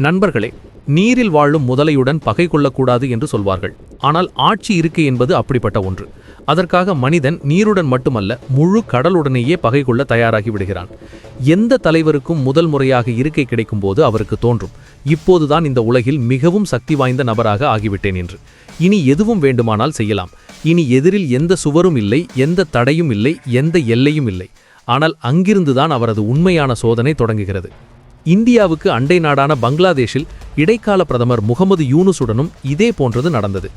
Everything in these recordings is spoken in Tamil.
நண்பர்களே, நீரில் வாழும் முதலையுடன் பகை கொள்ளக்கூடாது என்று சொல்வார்கள். ஆனால் ஆட்சி இருக்கை என்பது அப்படிப்பட்ட ஒன்று. அதற்காக மனிதன் நீருடன் மட்டுமல்ல, முழு கடலுடனேயே பகை கொள்ள தயாராகி விடுகிறான். எந்த தலைவருக்கும் முதல் முறையாக இருக்கை கிடைக்கும் போது அவருக்கு தோன்றும், இப்போதுதான் இந்த உலகில் மிகவும் சக்தி வாய்ந்த நபராக ஆகிவிட்டேன் என்று. இனி எதுவும் வேண்டுமானால் செய்யலாம். இனி எதிரில் எந்த சுவரும் இல்லை, எந்த தடையும் இல்லை, எந்த எல்லையும் இல்லை. ஆனால் அங்கிருந்துதான் அவரது உண்மையான சோதனை தொடங்குகிறது. இந்தியாவுக்கு அண்டை நாடான பங்களாதேஷில் இடைக்கால பிரதமர் முகமது யூனுஸுடனும் இதே போன்றது நடந்தது.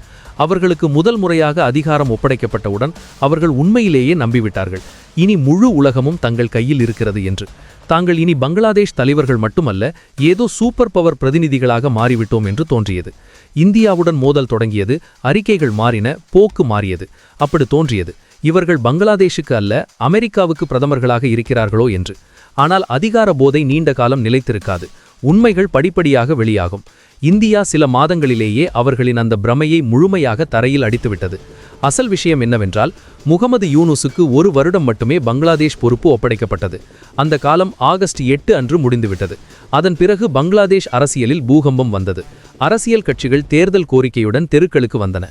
அவர்களுக்கு முதல் முறையாக அதிகாரம் ஒப்படைக்கப்பட்டவுடன் அவர்கள் உண்மையிலேயே நம்பிவிட்டார்கள், இனி முழு உலகமும் தங்கள் கையில் இருக்கிறது என்று. தாங்கள் இனி பங்களாதேஷ் தலைவர்கள் மட்டுமல்ல, ஏதோ சூப்பர் பவர் பிரதிநிதிகளாக மாறிவிட்டோம் என்று தோன்றியது. இந்தியாவுடன் மோதல் தொடங்கியது, அறிக்கைகள் மாறின, போக்கு மாறியது. அப்படி தோன்றியது, இவர்கள் பங்களாதேஷுக்கு அல்ல, அமெரிக்காவுக்கு பிரதமர்களாக இருக்கிறார்களோ என்று. ஆனால் அதிகார போதை நீண்ட காலம் நிலைத்திருக்காது. உண்மைகள் படிப்படியாக வெளியாகும். இந்தியா சில மாதங்களிலேயே அவர்களின் அந்த பிரமையை முழுமையாக தரையில் அடித்துவிட்டது. அசல் விஷயம் என்னவென்றால், முகமது யூனுஸுக்கு 1 வருடம் மட்டுமே பங்களாதேஷ் பொறுப்பு ஒப்படைக்கப்பட்டது. அந்த காலம் ஆகஸ்ட் 8 அன்று முடிந்துவிட்டது. அதன் பிறகு பங்களாதேஷ் அரசியலில் பூகம்பம் வந்தது. அரசியல் கட்சிகள் தேர்தல் கோரிக்கையுடன் தெருக்களுக்கு வந்தன.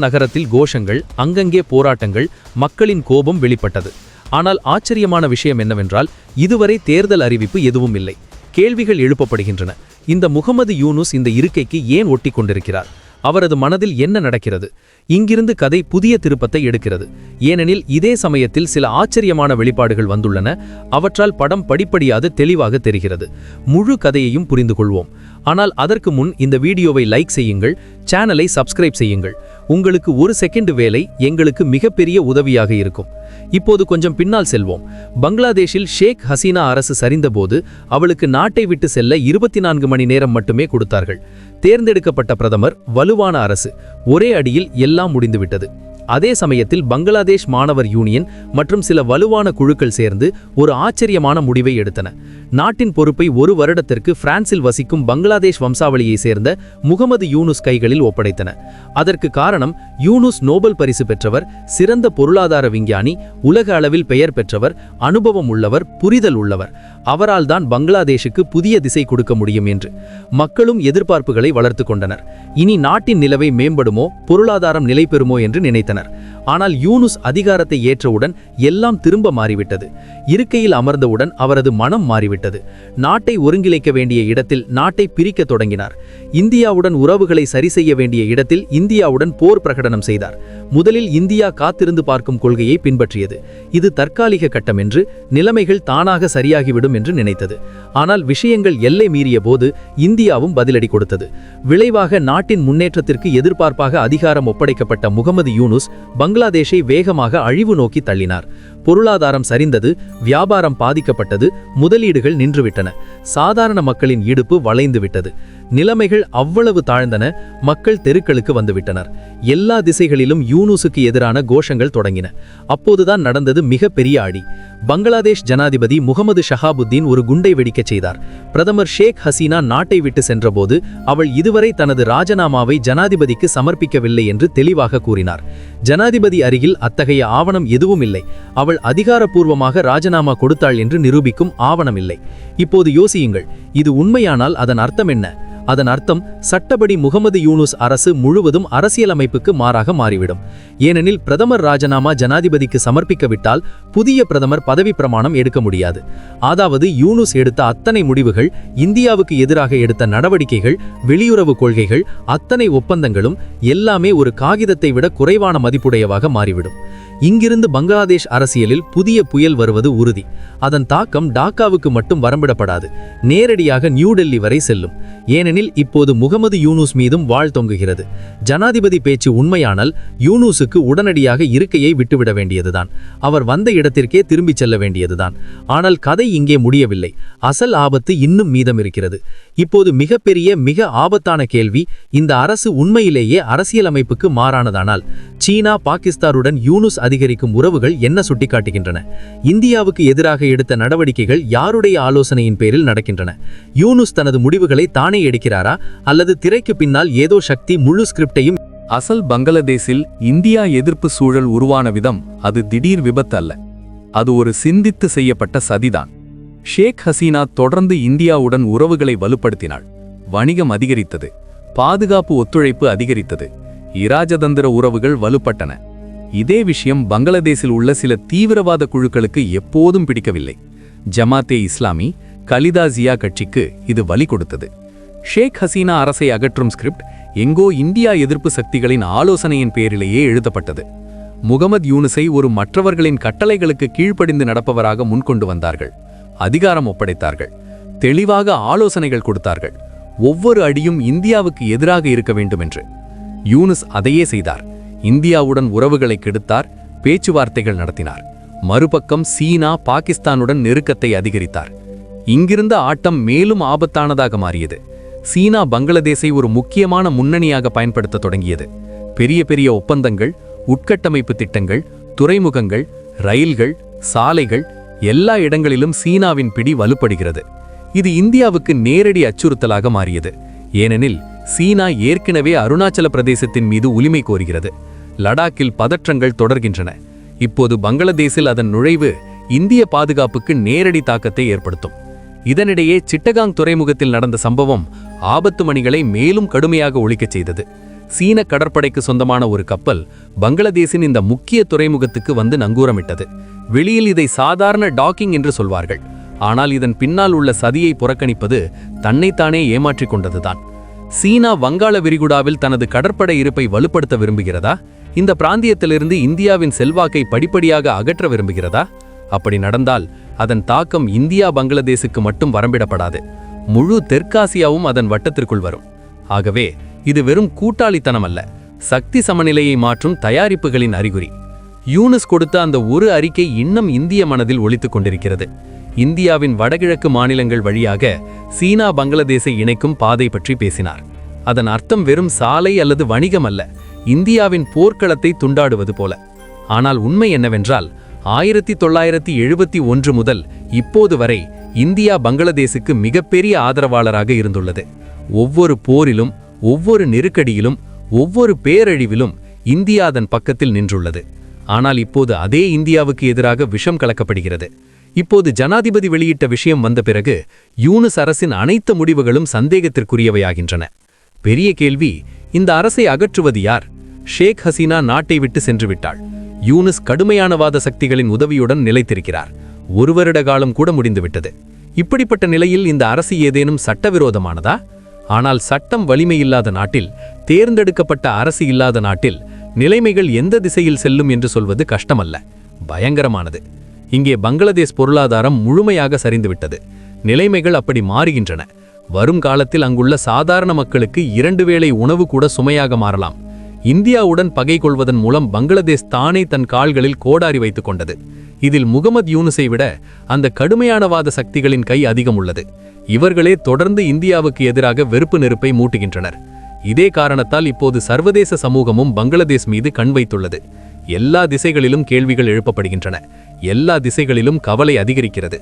நகரத்தில் கோஷங்கள், அங்கங்கே போராட்டங்கள், மக்களின் கோபம் வெளிப்பட்டது. ஆனால் ஆச்சரியமான விஷயம் என்னவென்றால், இதுவரை தேர்தல் அறிவிப்பு எதுவும் இல்லை. கேள்விகள் எழுப்பப்படுகின்றன. இந்த முகமது யூனுஸ் இந்த இருக்கைக்கு ஏன் ஒட்டி கொண்டிருக்கிறார்? அவரது மனதில் என்ன நடக்கிறது? இங்கிருந்து கதை புதிய திருப்பத்தை எடுக்கிறது. ஏனெனில் இதே சமயத்தில் சில ஆச்சரியமான வெளிப்பாடுகள் வந்துள்ளன. அவற்றால் படம் படிப்படியாக தெளிவாக தெரிகிறது. முழு கதையையும் புரிந்து கொள்வோம். ஆனால் அதற்கு முன் இந்த வீடியோவை லைக் செய்யுங்கள், சேனலை சப்ஸ்கிரைப் செய்யுங்கள். உங்களுக்கு 1 செகண்ட் வேலை எங்களுக்கு மிகப்பெரிய உதவியாக இருக்கும். இப்போது கொஞ்சம் பின்னால் செல்வோம். பங்களாதேஷில் ஷேக் ஹசீனா அரசு சரிந்தபோது அவளுக்கு நாட்டை விட்டு செல்ல 24 மணி நேரம் மட்டுமே கொடுத்தார்கள். தேர்ந்தெடுக்கப்பட்ட பிரதமர், வலுவான அரசு, ஒரே அடியில் எல்லாம் முடிந்துவிட்டது. அதே சமயத்தில் பங்களாதேஷ் மாணவர் யூனியன் மற்றும் சில வலுவான குழுக்கள் சேர்ந்து ஒரு ஆச்சரியமான முடிவை எடுத்தன. நாட்டின் பொறுப்பை 1 வருடத்திற்கு பிரான்சில் வசிக்கும் பங்களாதேஷ் வம்சாவளியை சேர்ந்த முகமது யூனுஸ் கைகளில் ஒப்படைத்தன. அதற்கு காரணம், யூனுஸ் நோபல் பரிசு பெற்றவர், சிறந்த பொருளாதார விஞ்ஞானி, உலக அளவில் பெயர் பெற்றவர், அனுபவம் உள்ளவர், புரிதல் உள்ளவர். அவரால் தான் பங்களாதேஷுக்கு புதிய திசை கொடுக்க முடியும் என்று மக்களும் எதிர்பார்ப்புகளை வளர்த்து கொண்டனர். இனி நாட்டின் நிலவை மேம்படுமோ, பொருளாதாரம் நிலை பெறுமோ என்று நினைத்தனர். ஆனால் யூனுஸ் அதிகாரத்தை ஏற்றவுடன் எல்லாம் திரும்ப மாறிவிட்டது. இருக்கையில் அமர்ந்தவுடன் அவரது மனம் மாறிவிட்டது. நாட்டை ஒருங்கிணைக்க வேண்டிய இடத்தில் நாட்டை பிரிக்க தொடங்கினார். இந்தியாவுடன் உறவுகளை சரி செய்ய வேண்டிய இடத்தில் இந்தியாவுடன் போர் பிரகடனம் செய்தார். முதலில் இந்தியா காத்திருந்து பார்க்கும் கொள்கையை பின்பற்றியது. இது தற்காலிக கட்டம் என்று, நிலைமைகள் தானாக சரியாகிவிடும் என்று நினைத்தது. ஆனால் விஷயங்கள் எல்லை மீறிய போது இந்தியாவும் பதிலடி கொடுத்தது. விளைவாக நாட்டின் முன்னேற்றத்திற்கு எதிர்பார்ப்பாக அதிகாரம் ஒப்படைக்கப்பட்ட முகமது யூனுஸ் பங்களாதேஷை வேகமாக அழிவு நோக்கி தள்ளினார். பொருளாதாரம் சரிந்தது, வியாபாரம் பாதிக்கப்பட்டது, முதலீடுகள் நின்றுவிட்டன. சாதாரண மக்களின் இடுப்பு வளைந்து விட்டது. நிலைமைகள் அவ்வளவு தாழ்ந்தன. மக்கள் தெருக்களுக்கு வந்துவிட்டனர். எல்லா திசைகளிலும் யூனுஸுக்கு எதிரான கோஷங்கள் தொடங்கின. அப்போதுதான் நடந்தது மிகப்பெரிய அடி. பங்களாதேஷ் ஜனாதிபதி முகமது ஷஹாபுத்தீன் ஒரு குண்டை வெடிக்கச் செய்தார். பிரதமர் ஷேக் ஹசீனா நாட்டை விட்டு சென்றபோது அவள் இதுவரை தனது ராஜினாமாவை ஜனாதிபதிக்கு சமர்ப்பிக்கவில்லை என்று தெளிவாக கூறினார். ஜனாதிபதி அருகில் அத்தகைய ஆவணம் எதுவும் இல்லை. அவள் அதிகாரப்பூர்வமாக ராஜினாமா கொடுத்தாள் என்று நிரூபிக்கும் ஆவணம் இல்லை. இப்போது யோசியுங்கள், இது உண்மையானால் அதன் அர்த்தம் என்ன? அதன் அர்த்தம், சட்டப்படி முகமது யூனுஸ் அரசு முழுவதும் அரசியலமைப்புக்கு மாறாக மாறிவிடும். ஏனெனில் பிரதமர் ராஜினாமா ஜனாதிபதிக்கு சமர்ப்பிக்கவிட்டால் புதிய பிரதமர் பதவி பிரமாணம் எடுக்க முடியாது. அதாவது யூனுஸ் எடுத்த அத்தனை முடிவுகள், இந்தியாவுக்கு எதிராக எடுத்த நடவடிக்கைகள், வெளியுறவு கொள்கைகள், அத்தனை ஒப்பந்தங்களும் எல்லாமே ஒரு காகிதத்தை விட குறைவான மதிப்புடையவாக மாறிவிடும். இங்கிருந்து பங்களாதேஷ் அரசியலில் புதிய புயல் வருவது உறுதி. அதன் தாக்கம் டாக்காவுக்கு மட்டும் வரம்பிடப்படாது, நேரடியாக நியூ டெல்லி வரை செல்லும். ஏனெனில் இப்போது முகமது யூனுஸ் மீதும் வாள் தொங்குகிறது. ஜனாதிபதி பேச்சு உண்மையானால் யூனுஸுக்கு உடனடியாக இருக்கையை விட்டுவிட வேண்டியதுதான். அவர் வந்த இடத்திற்கே திரும்பிச் செல்ல வேண்டியதுதான். ஆனால் கதை இங்கே முடியவில்லை. அசல் ஆபத்து இன்னும் மீதம் இருக்கிறது. இப்போது மிகப்பெரிய, மிக ஆபத்தான கேள்வி, இந்த அரசு உண்மையிலேயே அரசியலமைப்புக்கு மாறானதானால் சீனா, பாகிஸ்தானுடன் யூனுஸ் அதிகரிக்கும் உறவுகள் என்ன சுட்டிக்காட்டுகின்றன? இந்தியாவுக்கு எதிராக எடுத்த நடவடிக்கைகள் யாருடைய ஆலோசனையின் பேரில் நடக்கின்றன? யூனுஸ் தனது முடிவுகளை தானே எடுக்கிறாரா, அல்லது திரைக்கு பின்னால் ஏதோ சக்தி முழு ஸ்கிரிப்டையும்? அசல் பங்களாதேஷில் இந்தியா எதிர்ப்பு சூழல் உருவான விதம் அது திடீர் விபத்து அல்ல. அது ஒரு சிந்தித்து செய்யப்பட்ட சதிதான். ஷேக் ஹசீனா தொடர்ந்து இந்தியாவுடன் உறவுகளை வலுப்படுத்தினாள். வணிகம் அதிகரித்தது, பாதுகாப்பு ஒத்துழைப்பு அதிகரித்தது, இராஜதந்திர உறவுகள் வலுப்பட்டன. இதே விஷயம் பங்களாதேசில் உள்ள சில தீவிரவாத குழுக்களுக்கு எப்போதும் பிடிக்கவில்லை. ஜமாத்தே இஸ்லாமி, கலிதா ஜியா கட்சிக்கு இது வலி கொடுத்தது. ஷேக் ஹசீனா அரசை அகற்றும் ஸ்கிரிப்ட் எங்கோ இந்தியா எதிர்ப்பு சக்திகளின் ஆலோசனையின் பேரிலேயே எழுதப்பட்டது. முகமது யூனுஸை ஒரு மற்றவர்களின் கட்டளைகளுக்கு கீழ்ப்படிந்து நடப்பவராக முன்கொண்டு வந்தார்கள். அதிகாரம் ஒப்படைத்தார்கள். தெளிவாக ஆலோசனைகள் கொடுத்தார்கள். ஒவ்வொரு அடியும் இந்தியாவுக்கு எதிராக இருக்க வேண்டும் என்று. யூனுஸ் அதையே செய்தார். இந்தியாவுடன் உறவுகளை கெடுத்தார், பேச்சுவார்த்தைகள் நடத்தினார். மறுபக்கம் சீனா பாகிஸ்தானுடன் நெருக்கத்தை அதிகரித்தார். இங்கிருந்த ஆட்டம் மேலும் ஆபத்தானதாக மாறியது. சீனா பங்களாதேசை ஒரு முக்கியமான முன்னணியாக பயன்படுத்த தொடங்கியது. பெரிய பெரிய ஒப்பந்தங்கள், உட்கட்டமைப்பு திட்டங்கள், துறைமுகங்கள், ரயில்கள், சாலைகள், எல்லா இடங்களிலும் சீனாவின் பிடி வலுப்படுகிறது. இது இந்தியாவுக்கு நேரடி அச்சுறுத்தலாக மாறியது. ஏனெனில் சீனா ஏற்கனவே அருணாச்சல பிரதேசத்தின் மீது உரிமை கோருகிறது. லடாக்கில் பதற்றங்கள் தொடர்கின்றன. இப்போது பங்களாதேசில் அதன் நுழைவு இந்திய பாதுகாப்புக்கு நேரடி தாக்கத்தை ஏற்படுத்தும். இதனிடையே சிட்டகாங் துறைமுகத்தில் நடந்த சம்பவம் ஆபத்து மணிகளை மேலும் கடுமையாக ஒழிக்கச் செய்தது. சீன கடற்படைக்கு சொந்தமான ஒரு கப்பல் பங்களாதேசின் இந்த முக்கிய துறைமுகத்துக்கு வந்து நங்கூரமிட்டது. வெளியில் இதை சாதாரண டாக்கிங் என்று சொல்வார்கள். ஆனால் இதன் பின்னால் உள்ள சதியை புறக்கணிப்பது தன்னைத்தானே ஏமாற்றிக் கொண்டதுதான். சீனா வங்காள விரிகுடாவில் தனது கடற்படை இருப்பை வலுப்படுத்த விரும்புகிறதா? இந்த பிராந்தியத்திலிருந்து இந்தியாவின் செல்வாக்கை படிப்படியாக அகற்ற விரும்புகிறதா? அப்படி நடந்தால் அதன் தாக்கம் இந்தியா பங்களாதேசுக்கு மட்டும் வரம்பிடப்படாது. முழு தெற்காசியாவும் அதன் வட்டத்திற்குள் வரும். ஆகவே இது வெறும் கூட்டாளித்தனம் அல்ல, சக்தி சமநிலையை மாற்றும் தயாரிப்புகளின் அறிகுறி. யூனுஸ் கொடுத்த அந்த ஒரு அறிக்கை இன்னும் இந்திய மனதில் ஒலித்துக் கொண்டிருக்கிறது. இந்தியாவின் வடகிழக்கு மாநிலங்கள் வழியாக சீனா பங்களாதேசை இணைக்கும் பாதை பற்றி பேசினார். அதன் அர்த்தம் வெறும் சாலை அல்லது வணிகம் அல்ல, இந்தியாவின் போர்க்களத்தை துண்டாடுவது போல. ஆனால் உண்மை என்னவென்றால் 1971 முதல் இப்போது வரை இந்தியா பங்களாதேசுக்கு மிகப்பெரிய ஆதரவாளராக இருந்துள்ளது. ஒவ்வொரு போரிலும், ஒவ்வொரு நெருக்கடியிலும், ஒவ்வொரு பேரழிவிலும் இந்தியா அதன் பக்கத்தில் நின்றுள்ளது. ஆனால் இப்போது அதே இந்தியாவுக்கு எதிராக விஷம் கலக்கப்படுகிறது. இப்போது ஜனாதிபதி வெளியிட்ட விஷயம் வந்த பிறகு யூனுஸ் அரசின் அனைத்து முடிவுகளும் சந்தேகத்திற்குரியவையாகின்றன. பெரிய கேள்வி, இந்த அரசை அகற்றுவது யார்? ஷேக் ஹசீனா நாட்டை விட்டு சென்று விட்டாள். யூனுஸ் கடுமையானவாத சக்திகளின் உதவியுடன் நிலைத்திருக்கிறார். ஒரு வருட காலம் கூட முடிந்துவிட்டது. இப்படிப்பட்ட நிலையில் இந்த அரசு ஏதேனும் சட்டவிரோதமானதா? ஆனால் சட்டம் வலிமையில்லாத நாட்டில், தேர்ந்தெடுக்கப்பட்ட அரசு இல்லாத நாட்டில் நிலைமைகள் எந்த திசையில் செல்லும் என்று சொல்வது கஷ்டமல்ல, பயங்கரமானது. இங்கே பங்களாதேஷ் பொருளாதாரம் முழுமையாக சரிந்துவிட்டது. நிலைமைகள் அப்படி மாறுகின்றன. வரும் காலத்தில் அங்குள்ள சாதாரண மக்களுக்கு 2 வேளை உணவு கூட சுமையாக மாறலாம். இந்தியாவுடன் பகை கொள்வதன் மூலம் பங்களாதேஷ் தானே தன் கால்களில் கோடாரி வைத்துக் கொண்டது. இதில் முகமது யூனுஸை விட அந்த கடுமையானவாத சக்திகளின் கை அதிகம் உள்ளது. இவர்களே தொடர்ந்து இந்தியாவுக்கு எதிராக வெறுப்பு நெருப்பை மூட்டுகின்றனர். இதே காரணத்தால் இப்போது சர்வதேச சமூகமும் பங்களாதேஷ் மீது கண் வைத்துள்ளது. எல்லா திசைகளிலும் கேள்விகள் எழுப்பப்படுகின்றன. எல்லா திசைகளிலும் கவலை அதிகரிக்கிறது.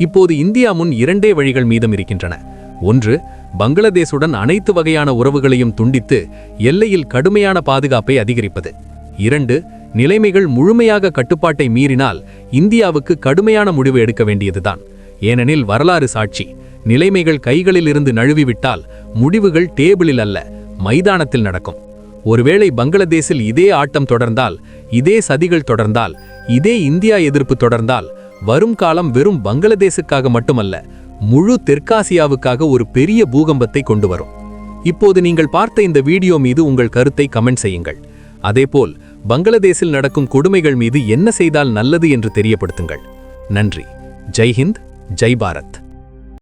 இப்போது இந்தியா முன் 2 வழிகள் மீதம் இருக்கின்றன. ஒன்று, பங்களாதேசுடன் அனைத்து வகையான உறவுகளையும் துண்டித்து எல்லையில் கடுமையான பாதுகாப்பை அதிகரிப்பது. 2, நிலைமைகள் முழுமையாக கட்டுப்பாட்டை மீறினால் இந்தியாவுக்கு கடுமையான முடிவு எடுக்க வேண்டியதுதான். ஏனெனில் வரலாறு சாட்சி, நிலைமைகள் கைகளில் இருந்து நழுவிவிட்டால் முடிவுகள் டேபிளில் அல்ல, மைதானத்தில் நடக்கும். ஒருவேளை பங்களாதேசில் இதே ஆட்டம் தொடர்ந்தால், இதே சதிகள் தொடர்ந்தால், இதே இந்தியா எதிர்ப்பு தொடர்ந்தால், வரும் காலம் வெறும் பங்களாதேசுக்காக மட்டுமல்ல, முழு தெற்காசியாவுக்காக ஒரு பெரிய பூகம்பத்தை கொண்டு வரும். இப்போது நீங்கள் பார்த்த இந்த வீடியோ மீது உங்கள் கருத்தை கமெண்ட் செய்யுங்கள். அதேபோல் பங்களாதேசில் நடக்கும் கொடுமைகள் மீது என்ன செய்தால் நல்லது என்று தெரியப்படுத்துங்கள். நன்றி. ஜெய் ஹிந்த், ஜெய் பாரத்.